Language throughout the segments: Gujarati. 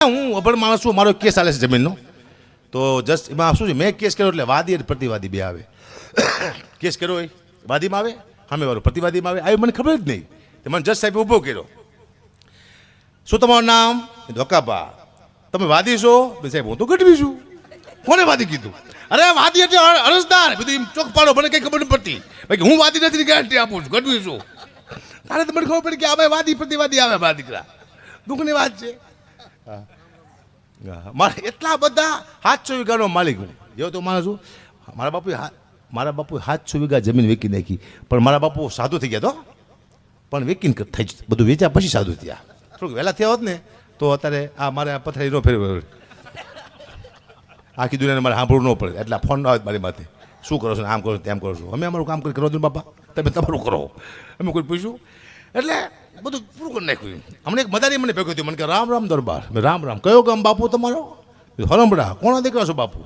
હું અભણ માણસ છું, મારો કેસ ચાલે છે જમીનનો. તો જસ્ટ એમાં શું છે, મેં કેસ કર્યો એટલે વાદી અને પ્રતિવાદી બે આવે. કેસ કર્યો હોય વાદીમાં આવે, સામે વાળો પ્રતિવાદીમાં આવે. આવી મને ખબર જ નહીં. તો મને જજ સાહેબે ઊભો કર્યો. શું તમારું નામ? ધોકાબા. તમે વાદી છો? સાહેબ હું તો ગઢવી છું. કોને વાદી કીધું? અરે વાદી એટલે અરજદાર. બધું એમ ચોક પાડો, મને કંઈ ખબર નથી પડતી. બાકી હું વાદી નથી, ગેરંટી આપું છું, ગઢવી છું. તારે તો મને ખબર પડી કે આ વાદી પ્રતિવાદી આવે. મારા દીકરા દુઃખની વાત છે. મારે એટલા બધા 700 વીઘાનો માલિક હું જેવો તો માણસ છું. મારા બાપુએ 700 વીઘા જમીન વેચી નાખી. પણ મારા બાપુ સાધુ થઈ ગયા તો પણ વેચીને થઈ જ બધું વેચ્યા પછી સાધુ થયા. થોડુંક વહેલા થયા હોત ને તો અત્યારે આ મારે આ પથારી ન ફેરવે, આખી દુનિયાને મારે સાંભળવું ન પડે. એટલા ફોન ન આવે મારી માથે, શું કરો છો ને આમ કરો તેમ કરો છો. અમે અમારું કામ કરી કરો છો બાપા, તમે તમારું કરો. અમે કોઈ પૂછ્યું એટલે બધું પૂરું કરી નાખ્યું. હમણાં એક મદારી મને ભેગું થયું, મને કે રામ રામ દરબાર. મેં રામ રામ. કયો ગામ બાપુ તમારો? હરમડા. કોના દીકરા છો બાપુ?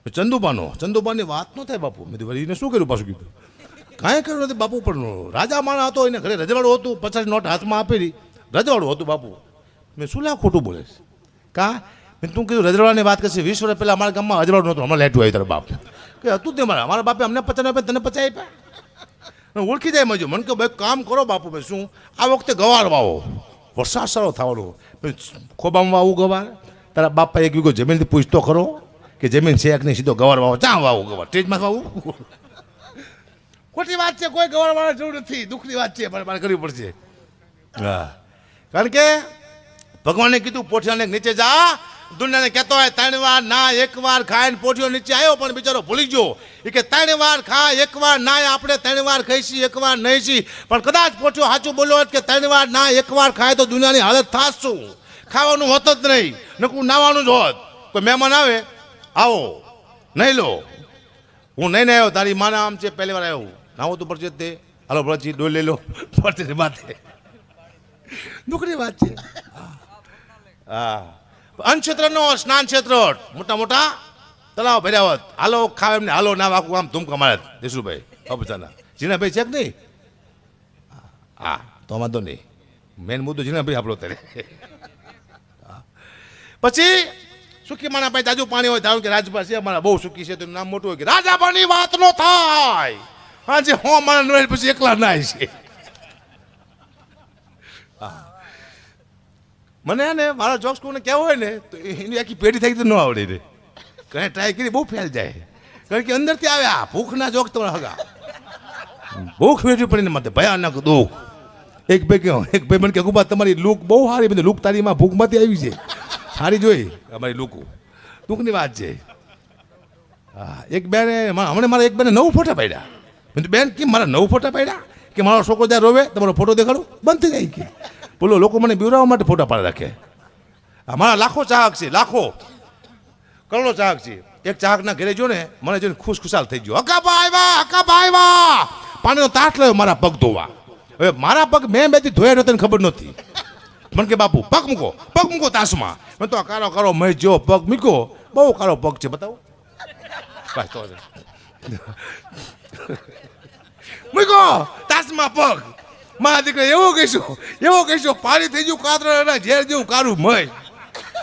ચંદુબાનો. ચંદુબાની વાત ન થાય બાપુ. મેં વળી એને શું કર્યું? પાછું કીધું કાંઈ કર્યું નથી બાપુ. પણ રાજા માણા હતો, એને ઘરે રજવાડું હતું, 50 નોટ હાથમાં આપેલી, રજવાડું હતું બાપુ. મેં શું લા ખોટું બોલે કા? મેં તું કીધું રજવાડાની વાત કરશે. 20 વર્ષ પહેલાં અમારા ગામમાં રજવાડું નહોતું, હમણાં લેટું આવ્યું તારા બાપ કે હતું તે મારા બાપે અમને 50 આપ્યા, તને 50 આપ્યા. ઓળખી જાય મજો. મને કહે ભાઈ કામ કરો બાપુ. મેં શું આ વખતે ગવાર વાવો, વરસાદ સારો થવાનો. ખોબામાં વાવું ગવાર? તારા બાપા 1 વીઘો જમીનથી પૂછતો ખરો કે જમીન છે એક નહીં, સીધો ગવાર વાવો. ક્યાં વાવું ગવાર? સ્ટેજમાં વાવું? ખોટી વાત છે. કોઈ ગવાર વાળા જરૂર નથી. દુઃખની વાત છે, મારે કરવી પડશે. હા, કારણ કે ભગવાને કીધું પોઠિયાને નીચે જા. દુનિયાને કહેતો હોય 3 વાર ના 1 વાર ખાઈને પોઠિયો નીચે આવ્યો, પણ બિચારો ભૂલી ગયો. એ કે 3 વાર ખા 1 વાર ના. આપણે 3 વાર ખાઈશી 1 વાર નહીં છી. પણ કદાચ પોઠિયો સાચું બોલ્યો હોત કે 3 વાર ના 1 વાર ખાય તો દુનિયાની હાલત થાશ શું. ખાવાનું હોત જ નહીં, નકું નાવાનું જ હોત. કોઈ મહેમાન આવે, આવો નહીં લો, હું નહીં આવ્યો, તારી માના આમ છે, પહેલી વાર આવ્યો, નાવો તો પડશે તે, હાલો પછી ડોલ લઈ લો પડશે માથે. દુઃખની વાત છે. હા, અન્નક્ષેત્રનો સ્નાન ક્ષેત્ર, મોટા મોટા તલાવ ભર્યા હોત. હાલો ખાવ એમને, હાલો ના આખું આમ ધૂમકા મારે. દેશુભાઈ અબચાના જીનાભાઈ છે કે નહીં? હા, તો વાંધો નહીં. મેન મુદ્દો જીનાભાઈ આપણો ત્યારે. પછી સુખી માણા ભાઈ તાજુ પાણી હોય, ધારો કે રાજભા છે અમારા બહુ સુખી છે, તો નામ મોટું હોય કે રાજાભાની વાત નો થાય. હાજે હો માણા પછી એકલા નાય છે. મને ને મારા જોક્સ કોને કહેવો હોય ને તો એની આખી પેઢી થઈ તો ન આવડે ને. કઈ ટ્રાય કરી બહુ ફેલ જાય, કારણ કે અંદરથી આવ્યા ભૂખના જોક તમારા હગા. ભૂખ વેઠવી પડીને માથે ભયાનક દુઃખ. એક ભાઈ મને કે ગુબા તમારી લુક બહુ સારી. બધું લુક તારીમાં ભૂખમાંથી આવી છે, સારી જોઈ અમારી લુક. દુઃખની વાત છે. હા, એક બેને હમણાં મારા એક બેને 9 ફોટા પાડ્યા. બેન કેમ મારા 9 ફોટા પાડ્યા? કે મારો છોકરો ત્યાં રોવે તમારો ફોટો દેખાડું? બંધ થઈ જાય કે બોલો. લોકો મને બીવરાવવા માટે ફોટા પાડી રાખે. મારા લાખો ચાહક છે, લાખો કરોડો ચાહક છે. એક ચાહકના ઘરે જો ને મને જોઈને ખુશખુશાલ થઈ ગયો. હકાબા આવ્યા, હકાબા આવ્યા. પાણીનો તાટ લાવ્યો મારા પગ ધોવા. હવે મારા પગ મેં બેથી ધોયા નહોતા, ખબર નહોતી. મને કે બાપુ પગ મૂકો તાસમાં. મેં તો કારો કારો મય જેવો પગ મૂક્યો. બહુ કારો પગ છે, બતાવો. મૂકો તાસમાં પગ. મારા દીકરા એવો કહીશું પાણી થઈ ગયું કાતરા ઝેર જેવું કારું મય.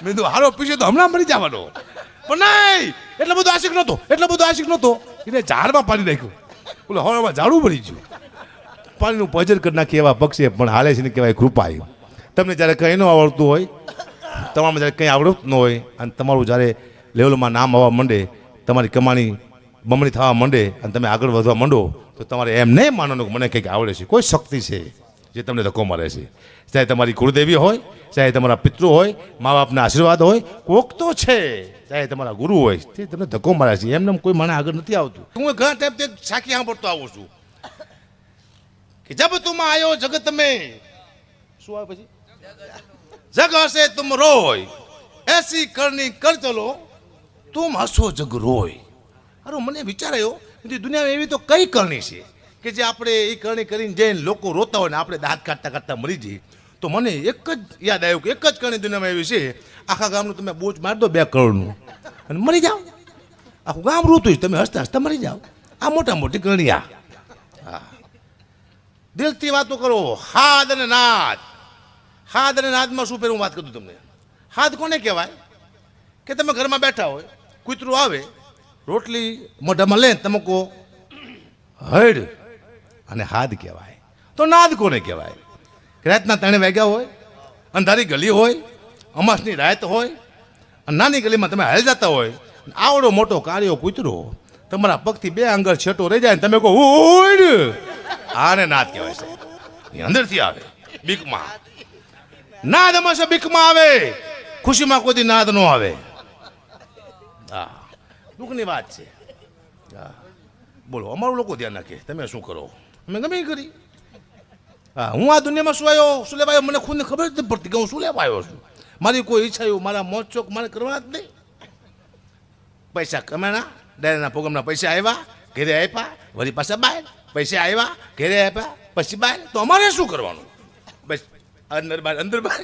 મેં તો હારો પીશે તો હમણાં મરી જવાનો. પણ નહીં, એટલો બધો આશિક નહોતો. એને ઝાડમાં પાણી નાખ્યું. બોલો હવામાં ઝાડું મરી ગયું. પાણીનું ભજન કરી નાખી એવા પક્ષી પણ હાલે છે ને કહેવાય કૃપા. તમને જ્યારે કંઈ ન આવડતું હોય, તમારામાં જ્યારે કંઈ આવડતું ન હોય અને તમારું જ્યારે લેવલમાં નામ આવવા માંડે, તમારી કમાણી બમણી થવા માંડે અને તમે આગળ વધવા માંડો, તો તમારે એમ નહીં માનવાનું કે મને કંઈક આવડે છે. કોઈ શક્તિ છે જે તમને ધક્કો મારે છે. ચાહે તમારી કુળદેવી હોય, ચાહે તમારા પિતૃ હોય, મા બાપના આશીર્વાદ હોય, કોક તો છે. ચાહે તમારા ગુરુ હોય, તે તમને ધક્કો મારે છે. એમને કોઈ મને આગળ નથી આવતું. હું ઘણા ટાઈમથી સાખી સાંભળતો આવું છું કે જબ તુમ આયો જગત મેં, શું આવે પછી? જગ હસે તુમ રોય, એસી કરણી કર ચલો, તુમ હસો જગ રોય. અરે મને વિચાર આવ્યો, દુનિયામાં એવી તો કઈ કરણી છે કે જે આપણે એ કરણી કરીને જઈને લોકો રોતા હોય ને આપણે દાંત કાઢતા મરી જઈએ. તો મને એક જ યાદ આવ્યું કે એક જ કરણી દુનિયામાં એવી છે, આખા ગામનું તમે બોજ મારી દો 2 કરોડનું અને મરી જાઓ. આખું ગામ રોતું જ, તમે હસતા મરી જાઓ. આ મોટા મોટી કરણી. હા, દિલથી વાતો કરો. હાદ અને નાદ. હાદ અને નાદમાં શું ફેર હું વાત કરું તમને. હાથ કોને કહેવાય કે તમે ઘરમાં બેઠા હોય, કૂતરું આવે, રોટલી મોઢામાં લે, તમે કહો હડ, અને હાથ કહેવાય. તો નાદ કોને કહેવાય? રાતના 3 વાગ્યા હોય, અંધારી ગલી હોય, અમાસની રાત હોય, અને નાની ગલીમાં તમે હાલ જતા હોય, આવડો મોટો કાર્યો કૂતરો તમારા પગથી 2 આંગળ છેટો રહી જાય ને તમે કહો ઉડ, આને નાદ કહેવાય છે. એ અંદરથી આવે બીકમાં. નાદ હંમેશા બીકમાં આવે, ખુશીમાં કોઈ નાદ ન આવે. હા, દુઃખની વાત છે. હા, બોલો, અમારું લોકો ધ્યાન રાખે, તમે શું કરો? અમે ગમે કરી. હા, હું આ દુનિયામાં શું આવ્યો, શું લેવા આવ્યો, મને ખુદને ખબર જ નથી પડતી કે હું શું લેવા આવ્યો છું. મારી કોઈ ઈચ્છા એવું, મારા મોજ શોખ મારે કરવા જ નહીં. પૈસા કમાણા, ડાયરાના પ્રોગ્રામના પૈસા આવ્યા, ઘેરે આપ્યા, વળી પાછા બહાર, પૈસા આવ્યા, ઘેરે આપ્યા, પછી બહાર. તો અમારે શું કરવાનું? બસ અંદર બહાર, અંદર બહાર.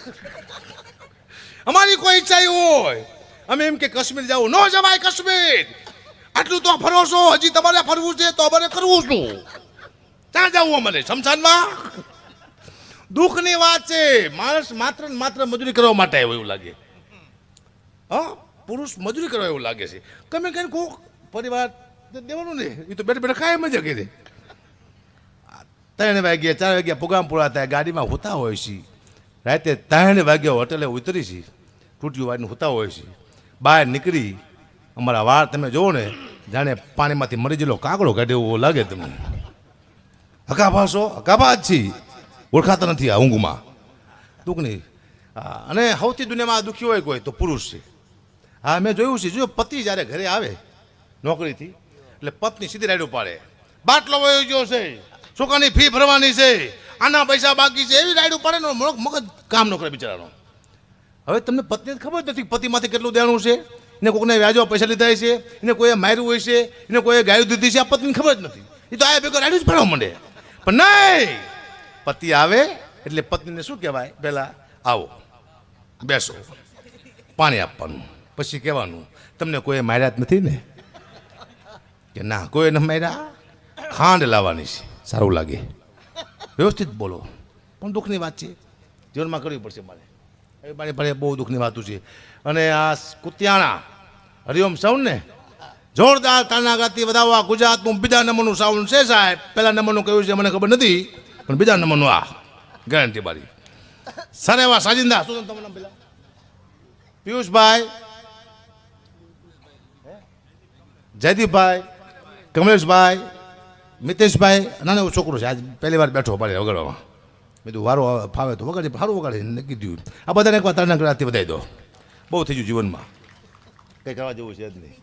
અમારી કોઈ ઈચ્છા હોય, અમે એમ કે કાશ્મીર જવું, ન જવાય કાશ્મીર. આટલું તો ફરો છો, હજી તમારે ફરવું છે તો અમારે કરવું શું? ક્યાં જવું અમારે? શમશાનમાં? દુઃખની વાત છે. માણસ માત્ર ને માત્ર મજૂરી કરવા માટે આવ્યો એવું લાગે. હા, પુરુષ મજૂરી કરવા એવું લાગે છે. તમે કઈ કોક પરિવાર દેવાનું ને, એ તો બેઠા બેઠા કાંઈ મજા કરે. 3 વાગ્યા 4 વાગ્યા પ્રોગ્રામ પૂરા થાય, ગાડીમાં હોતા હોય છે. રાતે 3 વાગ્યા હોટલે ઉતરી છે, તૂટ્યું વાળીને હોતા હોય છે. બહાર નીકળી અમારા વાળ તમે જુઓ ને, જાણે પાણીમાંથી મરી ગયેલો કાગડો કાઢે એવું લાગે તમને. હકાભા છો, હકાભા જ છીએ, ઓળખાતા નથી આ ઊંઘમાં. દુઃખની. હા, અને સૌથી દુનિયામાં દુઃખી હોય કોઈ તો પુરુષ છે. હા, મેં જોયું છે. જો પતિ જ્યારે ઘરે આવે નોકરીથી, એટલે પત્ની સીધી રાઈડ ઉપાડે. બાટલો વયો ગયો છે, છોકરાની ફી ભરવાની છે, આના પૈસા બાકી છે, એવી રાઈડ ઉપાડે ને મગજ કામ ન કરે બિચારાનો. હવે તમને પત્નીને ખબર જ નથી પતિમાંથી કેટલું દેણું છે, એને કોઈને વ્યાજો પૈસા લીધા છે, એને કોઈએ માર્યું હોય છે, એને કોઈએ ગાયું દીધી છે, આ પત્નીને ખબર જ નથી. એ તો આ ભેગો રાઈડ જ ભરવા માંડે. પણ નહીં, પતિ આવે એટલે પત્નીને શું કહેવાય? પહેલાં આવો, બેસો, પાણી આપવાનું, પછી કહેવાનું તમને કોઈ માર્યા જ નથી ને? કે ના, કોઈ ન માર્યા. ખાંડ લાવવાની છે, સારું લાગે. વ્યવસ્થિત બોલો. પણ દુઃખની વાત છે, જીવનમાં કરવી પડશે મારે. એ મારી પાસે બહુ દુઃખની વાતું છે. અને આ કુતિયાણા હરિઓમ સાઉન્ડ ને જોરદાર તાના ગાતી વધાવવા ગુજરાતનું બીજા નંબરનું સાઉન્ડ છે સાહેબ. પહેલા નંબરનું કયું છે મને ખબર નથી, પણ બીજા નંબરનું આ ગેરંટી મારી. સર એવા સાજિંદા, શું તમારું નામ? પેલા પિયુષભાઈ, જયદીપભાઈ, કમલેશભાઈ, મિતેશભાઈ. નાનો એવો છોકરો છે, આજ પહેલી વાર બેઠો પાડે વગાડવામાં. મેં તો વારો ફાવે તો વગાડી, સારું વગાડે નક્કી થયું. આ બધાને એકવાર તારના રાતથી વધારી દો. બહુ થઈ ગયું જીવનમાં, કંઈ કરવા જેવું છે જ નહીં.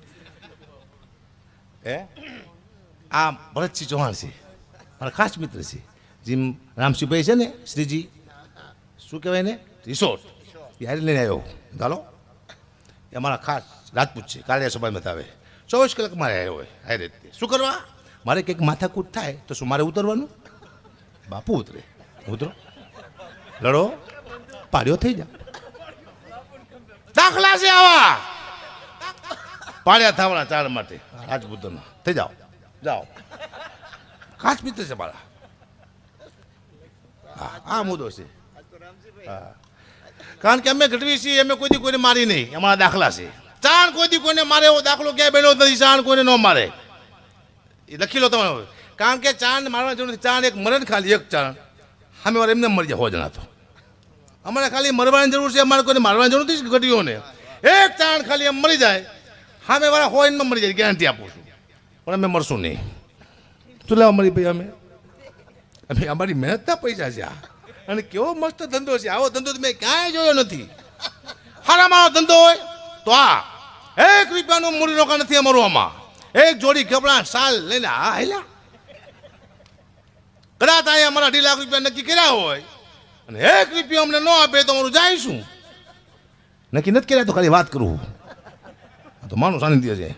આ ભરતસિંહ ચૌહાણ છે, મારા ખાસ મિત્ર છે. જેમ રામસિંહભાઈ છે ને, શ્રીજી શું કહેવાય ને, રિસોર્ટ, એ હારી લઈને આવ્યો. ચાલો, એ અમારા ખાસ રાજપૂત છે, કાલે સભામાં આવે. 24 કલાક મારે આવ્યો હોય હારે. શું કરવા? મારે કંઈક માથાકૂટ થાય તો શું મારે ઉતરવાનું? બાપુ ઉતરે, ઉતરો, લડો, પાડ્યો થઈ જા. દાખલા છે આવા, પાડ્યા થવાના ચાર માટે રાજપૂતોના. થઈ જાઓ, જાઓ. ખાસ મિત્ર છે મારા. હા, આ મુદ્દો છે. હા, કારણ કે અમે ઘટવી છીએ, અમે કોઈ દી કોઈને મારી નહીં. અમારા દાખલા છે. ચાણ કોઈ દી કોઈને મારે એવો દાખલો ક્યાંય બન્યો નથી. ચાણ કોઈને ન મારે, એ લખી લો તમે. કારણ કે ચાણ મારવાની જરૂર નથી. ચાણ એક મરે ને, ખાલી એક ચાણ સામે વાર એમને મરી જાય. હો જણા તો અમારે ખાલી મરવાની જરૂર છે, અમારે કોઈને મારવાની જરૂર નથી. ઘટીઓને એક ચાણ ખાલી એમ મરી જાય, સામે વાળા હોય એમાં મરી જાય, ગેરંટી આપું છું. પણ અમે મરશું નહીં. શું લેવા મરી ભાઈ? અમે અમારી મહેનતના પૈસા છે આ. અને કેવો મસ્ત ધંધો છે. આવો ધંધો મેં ક્યાંય જોયો નથી. હારામાં ધંધો હોય તો આ 1 રૂપિયાનું મૂડી રોકાણ નથી અમારું. આમાં એક જોડી કપડા સાલ લઈને હા હેલા. કદાચ અહીંયા અમારા 2 લાખ રૂપિયા નક્કી કર્યા હોય અને 1 રૂપિયો અમને ન આપે તો અમારું જઈશું. નક્કી નથી કર્યા તો ખાલી વાત કરું તો માનું સાનિધ્ય છે.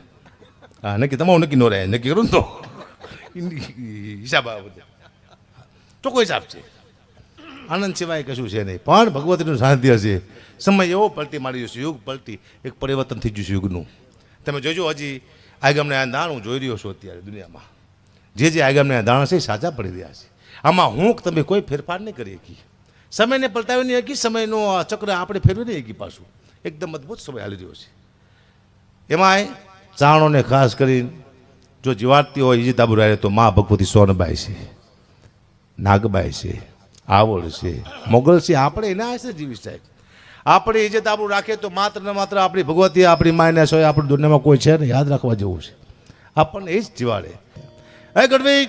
હા, નક્કી તમારું નક્કી ન રહે, નક્કી કરું ને તો હિસાબ આવે ચોખ્ખો હિસાબ છે. આનંદ સિવાય કશું છે નહીં. પણ ભગવતીનું સાનિધ્ય છે. સમય એવો પલટી મારી જશે, યુગ પલટી, એક પરિવર્તન થઈ ગયું છે યુગનું. તમે જોજો, હજી આગમને આ દાણ હું જોઈ રહ્યો છું અત્યારે દુનિયામાં. જે આગમને આ દાણા છે એ સાચા પડી રહ્યા છે. આમાં હું તમે કોઈ ફેરફાર નહીં કરી શકી. સમયને પલટાવી નહીં શકી, સમયનો ચક્ર આપણે ફેરવી નહીં શકી પાછું. એકદમ અદ્ભુત સમય હાલી રહ્યો છે. એમાંય ચારણોને ખાસ કરીને જો જીવાડતી હોય ઈજીતાબુ રાય તો મા ભગવતી સોનબાઈ છે, નાગબાઈ છે, આવડ છે, મોગલ છે. આપણે એના હશે જીવી સાહેબ. આપણે ઇજ્જત આપણું રાખીએ તો માત્ર ને માત્ર આપણી ભગવતી આપણી માયને સોય આપણી દુનિયામાં કોઈ છે ને યાદ રાખવા જેવું છે. આપણને એ જ જીવાડે. હે ગઢવી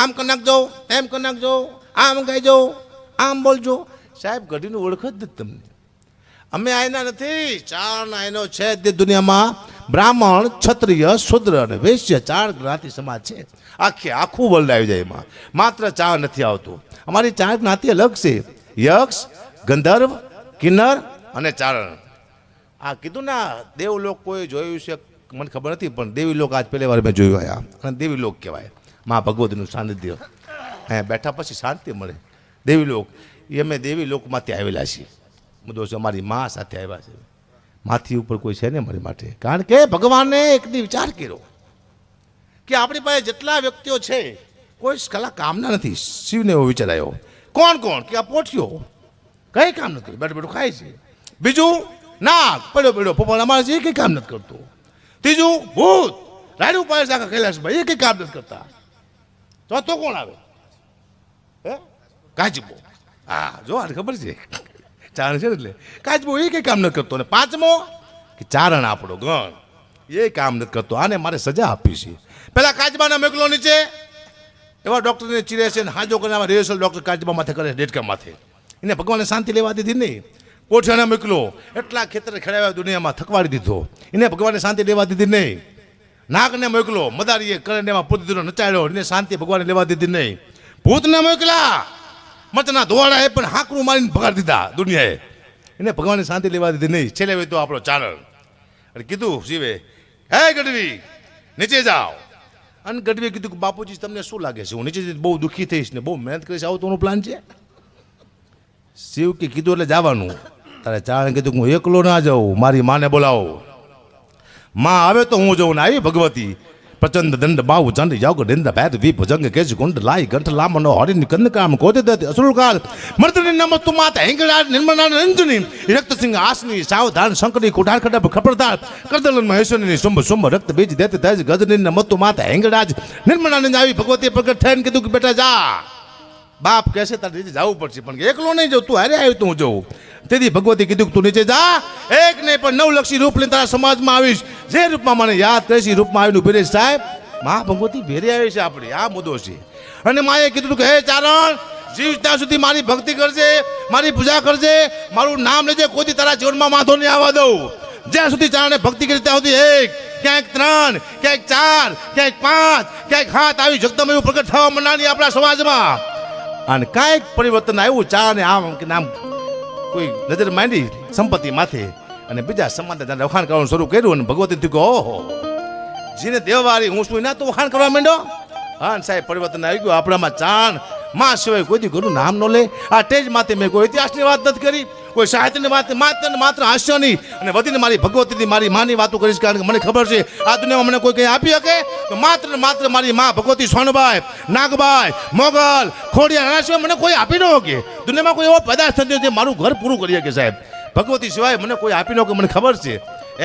આમ કરી નાખજો, એમ કરી નાખજો, આમ ગાઈજો, આમ બોલજો. સાહેબ ગઢવીનું ઓળખ જ નથી તમને. અમે આયના નથી, ચાર આયનો છે તે દુનિયામાં. બ્રાહ્મણ, ક્ષત્રિય, શુદ્ર અને વૈશ્ય 4 જ્ઞાતિ સમાજ છે. આખું વર્લ્ડ આવી જાય એમાં. માત્ર 4 નથી આવતું. અમારી 4 જ્ઞાતિ અલગ છે. યક્ષ, ગંધર્વ, કિન્નર અને ચારણ. આ કીધું ના દેવલોક કોઈ જોયું છે મને ખબર નથી, પણ દેવી લોક આજ પહેલી વાર મેં જોયું આયા. અને દેવી લોક કહેવાય. મા ભગવતીનું સાનિધ્ય અહીંયા બેઠા પછી શાંતિ મળે. દેવી લોક એ અમે દેવી લોકમાંથી આવેલા છીએ. મુદ્દો છે અમારી મા સાથે આવ્યા છે. માથી ઉપર કોઈ છે ને મારી માટે. કારણ કે ભગવાને એક દી વિચાર કર્યો કે આપણી પાસે જેટલા વ્યક્તિઓ છે કોઈ કલા કામના નથી. શિવને એવો વિચાર આવ્યો. કોણ કોણ કે આ પોઠિયો કઈ કામ નથી, બેઠું બેઠું ખાય છે. બીજું નાગ પડ્યો પડ્યો પોપડ અમારે છે, એ કંઈ કામ નથી કરતો. ત્રીજું ભૂત રાડ્યું પાડે છે આખા કૈલાસભાઈ, એ કંઈ કામ નથી કરતા. તો કોણ આવે? હે કાચબો. હા જો આને ખબર છે ચારણ છે એટલે કાચબો એ કંઈ કામ નથી કરતો. અને 5મો કે ચારણ આપણો ગણ એ કામ નથી કરતો. આને મારે સજા આપી છે. પેલા કાચબાને મોકલો નીચે. એવા ડૉક્ટરને ચીરે છે ને હાજો કરીને રિહર્સલ ડૉક્ટર કાચબા માથે કરે ડેટકા માથે. એને ભગવાને શાંતિ લેવા દીધી નહીં. પોઠિયાને મોકલો, એટલા ખેતર ખેડાવ્યા દુનિયામાં થકવાડી દીધો. એને ભગવાને શાંતિ લેવા દીધી નહીં. નાગને મોકલો, મદારીએ કરીને એમાં પૂતદીનો નચાડ્યો, એને શાંતિ ભગવાને લેવા દીધી નહીં. ભૂતને મોકલા, મચના ધોવાડા એ પણ હાંકરું મારીને ભગાડી દીધા દુનિયાએ. એને ભગવાને શાંતિ લેવા દીધી નહીં. છેલ્લે તો આપણો ચારણ. અને કીધું શિવે, હે ગઢવી નીચે જાઓ. અને ગઢવીએ કીધું કે બાપુજી તમને શું લાગે છે હું નીચે બહુ દુઃખી થઈશ ને બહુ મહેનત કરીશ, આવું તો પ્લાન છે? શિવ કે કીધું એટલે જવાનું. તારે ચારણ કીધું હું એકલો ના જાઉં, મારી માને બોલાવો. માં આવે તો હું જઉં ને આવી ભગવતી પ્રચંડ દંડ બાહુ ચંડ જાગ નિંદ ભેદ વી ભુજંગ કેજ ગુંડ લાઈ ગંઠ લામનો હરિની કંદ કામ કોતે દત અસુર કાલ મર્દની નમસ્તુ માતા હેંગડા નિર્મળા રંજની રક્ત સિંહ આસની સાવધાન શંકરી કુઠાર ખડબ ખબરદાર કરદલન મહેશ્વરની શુંભ શુંભ રક્ત બીજ દેત તેજ ગજની નમસ્તુ માતા હેંગડા નિર્મળાને આવી ભગવતી પ્રગટ થઈને કીધું કે બેટા જા. બાપ કહેશે તારે નીચે જવું પડશે, પણ એકલો નહીં જવું, તું હારે આવ્યું તું હું જવું. તેથી ભગવતી કીધું કે તું નીચે જા. એક નહીં પણ 9 લક્ષી રૂપ લઈને તારા સમાજમાં આવીશ. જે રૂપમાં મને યાદ કરીશ એ રૂપમાં આવીને ઉભી રહીશ. સાહેબ મા ભગવતી ભેરે આવી છે આપણી, આ મુદ્દો છે. અને માએ કીધું કે હે ચારણ જીવ ત્યાં સુધી મારી ભક્તિ કરજે, મારી પૂજા કરજે, મારું નામ લેજે, કોઈ તારા જીવનમાં માથો નહીં આવવા દઉં. જ્યાં સુધી ચારણે ભક્તિ કરી ત્યાં સુધી 1, ક્યાંક 3, ક્યાંક 4, ક્યાંક 5, ક્યાંક 7 આવી જગદમ એવું પ્રગટ થવા મનાની આપણા સમાજમાં. અને કાંઈક પરિવર્તન આવ્યું. ચા ને આમ કે નામ કોઈ નજર માંડી સંપત્તિ માથે અને બીજા સમાજને વખાણ કરવાનું શરૂ કર્યું. અને ભગવતી થયું કે ઓહો જેને દેવવાળી હું શું ના તો વખાણ કરવા માંડ્યો. હા સાહેબ પરિવર્તન આવી ગયું આપણામાં. ચાણ માં સિવાય કોઈ દી ઘરનું નામ ન લે. આ ટેજ માથે મેં કોઈ ઇતિહાસની વાત નથી કરી, કોઈ સાહિત્યની વાત, માત્ર હાસ્યની. અને વધીને મારી ભગવતીની મારી માની વાતો કરીશ, કારણ કે મને ખબર છે આ દુનિયામાં મને કોઈ કંઈ આપી શકે તો માત્ર મારી મા ભગવતી સોનબાઈ, નાગબાઈ, મોગલ, ખોડિયાર, આના સિવાય મને કોઈ આપી ન શકે. દુનિયામાં કોઈ એવો પદાર્થ થયો જે મારું ઘર પૂરું કરી શકે સાહેબ. ભગવતી સિવાય મને કોઈ આપી ન શકે, મને ખબર છે.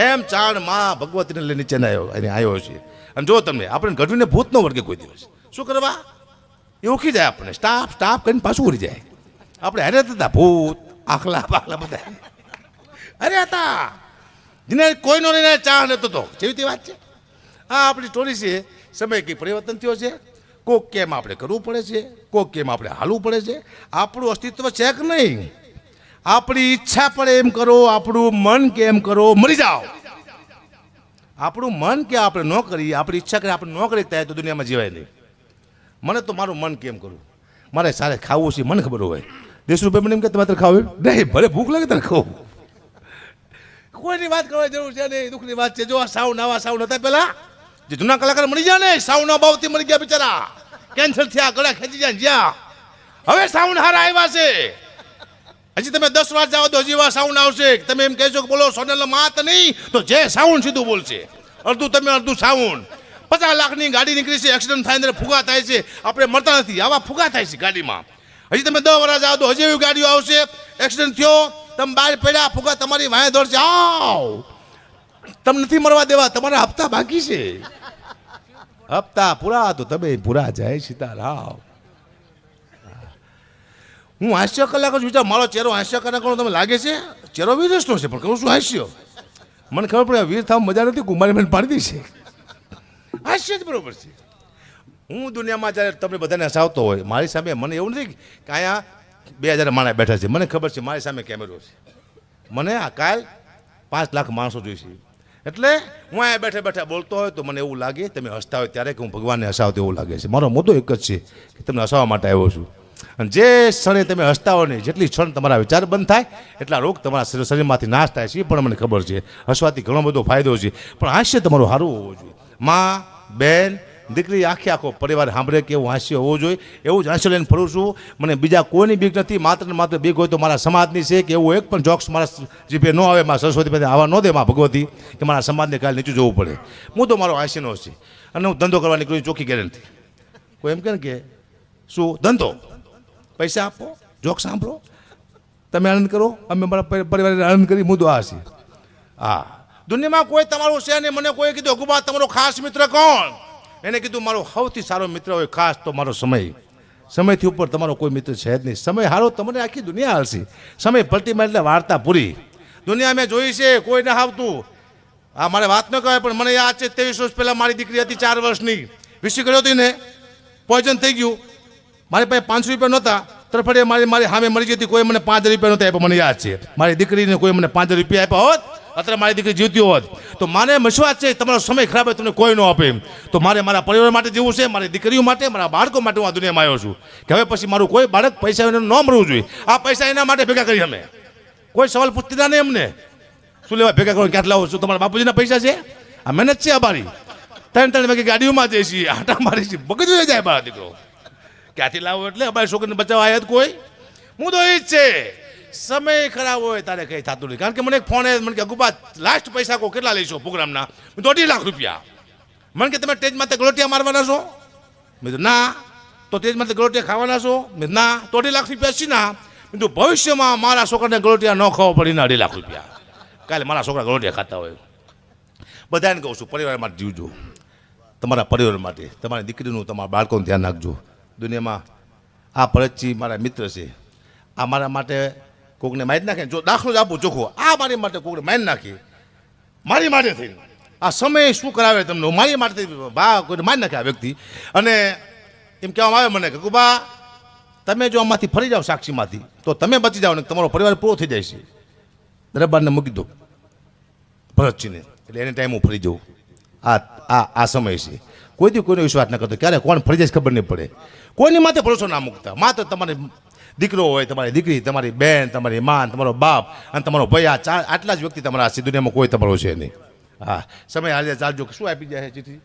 એમ ચાણ માં ભગવતીને લઈ નીચે આવ્યો છે. અને જો તમને આપણે ગઢવીને ભૂત ન વર્ગે કોઈ દિવસ શું કરવા એ ઓળખી જાય. આપણે સ્ટાફ કરીને પાછું ઉડી જાય. આપણે હારે હતા ભૂત આખલા બાખલા બધા અરે હતા જેને કોઈનો લઈને ચા નતો તો જેવી તે વાત છે. આ આપણી સ્ટોરી છે. સમય કંઈ પરિવર્તન થયો છે. કોક કેમ આપણે કરવું પડે છે, કોક કેમ આપણે હાલવું પડે છે. આપણું અસ્તિત્વ છે કે નહીં. આપણી ઈચ્છા પડે એમ કરો, આપણું મન કે એમ કરો, મરી જાઓ. આપણું મન કે આપણે ન કરીએ, આપણી ઈચ્છા કરે આપણે ન કરીએ ત્યારે તો દુનિયામાં જીવાય નહીં. મને તો મારું મન કેમ કરવું, મારે સારે ખાવું છે મને ખબર હોય. 10 રૂપિયા મને એમ કે તમારે ખાવું નહીં, ભલે ભૂખ લાગે તારે ખાવું. કોઈની વાત કરવાની જરૂર છે નહીં. દુઃખની વાત છે. જો આ સાવ નવા સાવ નતા પેલા જે જૂના કલાકાર મળી ગયા ને, સાવના બાવથી મરી ગયા બિચારા, કેન્સર થયા, ગળા ખેંચી જાય જ્યાં. હવે સાઉન્ડ હારા આવ્યા છે. હજી તમે 10 વાર જાઓ તો હજી એવા સાઉન્ડ આવશે. તમે એમ કહેશો કે બોલો સોનલ માત નહીં, તો જે સાઉન્ડ સીધું બોલશે. અડધું તમે અડધું સાઉન્ડ. 50 લાખની ગાડી નીકળી છે, એક્સિડન્ટ થાય અંદર ફુગા થાય છે. આપણે મળતા નથી, આવા ફુગા થાય છે ગાડીમાં. હજી તમે 10 વાર જાઓ તો હજી એવી ગાડીઓ આવશે. એક્સિડન્ટ થયો તમે બહાર પડ્યા ફુગા તમારી વાંહે દોડશે આવ તમે નથી મરવા દેવા તમારા હપ્તા બાકી છે હપ્તા પૂરા તો તમે પૂરા જાય સીતારામ હું હાસ્ય કલાક જ વિચાર મારો ચહેરો હાસ્ય કલાકનો તમે લાગે છે ચહેરો વીરસનો છે પણ કરું શું હાસ્ય મને ખબર પડે વીર થાવ મજા નથી કુમારી મને પાડી છે હાસ્ય જ બરોબર છે હું દુનિયામાં જ્યારે તમને બધાને હસાવતો હોય મારી સામે મને એવું નથી કે અહીંયા 2000 માણસ બેઠા છે મને ખબર છે મારી સામે કેમેરો છે મને આ કાલ 5 લાખ માણસો જોઈશે એટલે હું અહીંયા બેઠા બેઠા બોલતો હોય તો મને એવું લાગે તમે હસતા હોય ત્યારે કે હું ભગવાનને હસાવતો એવું લાગે છે મારો મુદ્દો એક જ છે કે તમને હસાવવા માટે આવ્યો છું અને જે ક્ષણે તમે હસતા હોય ને જેટલી ક્ષણ તમારા વિચાર બંધ થાય એટલા રોગ તમારા શરીરમાંથી નાશ થાય છે એ પણ મને ખબર છે હસવાથી ઘણો બધો ફાયદો છે પણ હાસ્ય તમારું સારું હોવું જોઈએ માં બેન દીકરી આખો પરિવાર સાંભળે કે એવું હાસ્ય હોવું જોઈએ એવું જ હાસ્ય લઈને ફરું છું મને બીજા કોઈની બીક નથી માત્ર ને માત્ર બીક હોય તો મારા સમાજની છે કે એવું એક પણ જોક્સ મારા જીભે ન આવે મારા સરસ્વતી પાસે આવા ન દે માં ભગવતી કે મારા સમાજને કાલે નીચું જોવું પડે હું તો મારો હાસ્યનો છે અને હું ધંધો કરવા નીકળું ચોખ્ખી ગેરંટી કોઈ એમ કે શું ધંધો પૈસા આપો જોક સાંભળો તમે આનંદ કરો અમે મારા પરિવારને આનંદ કરી મુદ્દો આ છે હા દુનિયામાં કોઈ તમારું છે ને મને કોઈ કીધું અગુબા તમારો ખાસ મિત્ર કોણ એને કીધું મારો સૌથી સારો મિત્ર હોય ખાસ તો મારો સમયથી ઉપર તમારો કોઈ મિત્ર છે જ નહીં સમય હારો તમને આખી દુનિયા હાલશે સમય પલટીમાં એટલે વાર્તા પૂરી દુનિયા મેં જોઈ છે કોઈ ના આવતું આ મારે વાત ન કહેવાય પણ મને યાદ છે 23 વર્ષ પહેલાં મારી દીકરી હતી 4 વર્ષની વિસી કર્યો હતી ને પોઈઝન થઈ ગયું મારી પાસે 500 રૂપિયા નહોતા તરફડે મારી સામે મળી જતી કોઈ મને 5000 રૂપિયા નહોતા આપ્યા મને યાદ છે મારી દીકરીને કોઈ મને 5000 રૂપિયા આપ્યા હોત અત્યારે મારી દીકરી જીવતી હોત તો મને વિશ્વાસ છે તમારો સમય ખરાબ હોય તમને કોઈ ન આપે તો મારે મારા પરિવાર માટે જીવવું છે મારી દીકરીઓ માટે મારા બાળકો માટે હું આ દુનિયામાં આવ્યો છું કે હવે પછી મારું કોઈ બાળક પૈસા ન મરવું જોઈએ આ પૈસા એના માટે ભેગા કરી અમે કોઈ સવાલ પૂછતી ના નહીં અમને શું લેવા ભેગા કરો ક્યાં લાવો છું તમારા બાપુજીના પૈસા છે આ મહેનત છે અમારી 3 વાગે ગાડીઓમાં જઈએ છીએ આટા મારી છીએ બગડી જાય મારા દીકરો ક્યાંથી લાવો એટલે અમારી છોકરીને બચાવવા આવ્યા જ કોઈ હું તો એ જ છે સમય ખરાબ હોય તારે કંઈ થતું નહીં કારણ કે મને એક ફોન મને કે અગુબા લાસ્ટ પૈસા કો કેટલા લઈશો પ્રોગ્રામના 2.5 લાખ રૂપિયા મને કે તમે સ્ટેજમાં તે ગલોટિયા મારવાના છો મેં તો ના તો સ્ટેજમાં તે ગલોટિયા ખાવાના છો મેં ના 2.5 લાખ રૂપિયા છે ના મેં તો ભવિષ્યમાં મારા છોકરાને ગલોટિયા ન ખાવા પડી 2.5 લાખ રૂપિયા કાલે મારા છોકરા ગલોટિયા ખાતા હોય બધાને કહું છું પરિવાર માટે જીવજો તમારા પરિવાર માટે તમારી દીકરીનું તમારા બાળકોનું ધ્યાન રાખજો દુનિયામાં આ ભરતજી મારા મિત્ર છે આ મારા માટે કોકને મારી નાખે જો દાખલો જ આપું ચોખ્ખો આ મારી માટે કોકને મારી નાખી મારી માટે થઈને આ સમય શું કરાવે તમને મારી માટે બા કોઈને મારી નાખે આ વ્યક્તિ અને એમ કહેવામાં આવે મને કે કુબા તમે જો આમાંથી ફરી જાઓ સાક્ષીમાંથી તો તમે બચી જાઓ ને તમારો પરિવાર પૂરો થઈ જાય છે દરબારને મૂકી દો ભરતજીને એટલે એને ટાઈમ હું ફરી જાઉં આ સમય છે કોઈથી કોઈનો વિશ્વાસ ન કરતો ક્યારે કોણ ફરી જાય ખબર નહીં પડે કોઈની માથે ભરોસો ના મૂકતા માત્ર તમારી દીકરો હોય તમારી દીકરી તમારી બેન તમારી માન તમારો બાપ અને તમારો ભાઈ આટલા જ વ્યક્તિ તમારા દુનિયામાં કોઈ તમારો છે નહીં હા સમય હાલે ચાલજો શું આપી જાય ચિઠ્ઠી